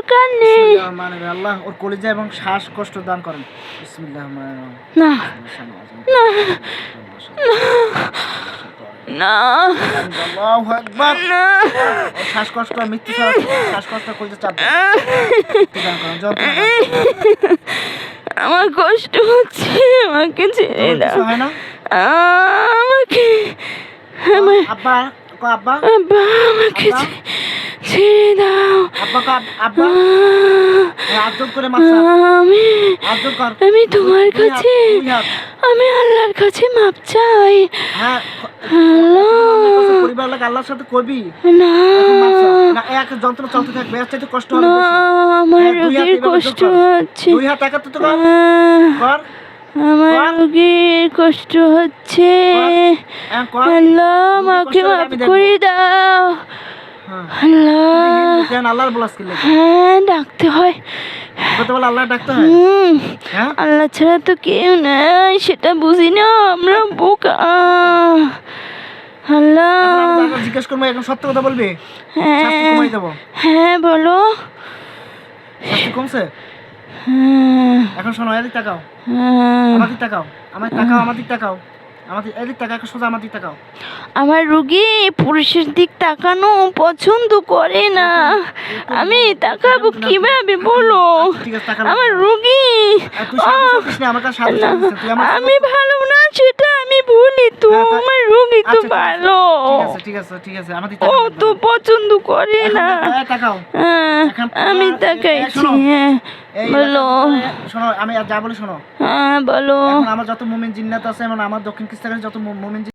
দরকার নেই। আল্লাহ ওর কলিজা এবং শ্বাসকষ্ট দান করেন। বিসমিল্লাহ। না না না আল্লাহু আকবার। না ওর শ্বাসকষ্ট মৃত্যু ছাড়া শ্বাসকষ্ট কলিজা চাপ দান করেন। যন্ত্রণা আমার কষ্ট হচ্ছে, আমাকে ছেড়ে দাও। কিছু হয় না? আমাকে আব্বা আব্বা আব্বা আমাকে ছেড়ে দাও। আব্বা আব্বা আদব করে মাফ চাও। আদব কর। আমি তোমার কাছে, আমি আল্লাহর কাছে মাপ চাই। হ্যাঁ আল্লাহ পরিবার লাগে আল্লাহর সাথে কবি না না এক যন্ত্রণা চলতে থাকবে, এর চাইতে কষ্ট হবে না, বেশি। আমার রোগীর কষ্ট হচ্ছে। দুই হাত একাত্তর তো কর। আমার রোগীর কষ্ট হচ্ছে। আল্লাহ আমাকে মাফ করে দাও। আল্লাহ আল্লাহর বলাস কি লাগে? হ্যাঁ ডাকতে হয়, কত বলে আল্লাহ ডাকতে হয়। হ্যাঁ আল্লাহ ছাড়া তো কেউ নাই, সেটা বুঝি না আমরা বোকা। আল্লাহ জিজ্ঞেস করবো, এখন সত্য কথা বলবি? হ্যাঁ কমাই দেবো। হ্যাঁ বলো। শাস্তি কমছে? এখন শোনো, এদিক তাকাও, আমার দিক তাকাও, আমার তাকাও, আমার দিক তাকাও, আমাদের এদিক তাকাও, এখন সোজা আমার দিক তাকাও। আমার রোগী পুরুষের দিক তাকানো পছন্দ করে না, আমি তাকাবো কিভাবে বলো? ঠিক আছে তাকাও। আমার রোগী আমি ভালো না সেটা আমি বলি তো, আমার রোগী তো ভালো, ঠিক আছে ঠিক আছে, আমাদের ও তো পছন্দ করে না। আমি তাকাইছি। হ্যাঁ বলো। শোনো, আমি যা বলি শোনো। হ্যাঁ বলো। আমার যত মুমিন জিন্নাত আছে, আমার দক্ষিণ খ্রিস্টানের যত মুমিন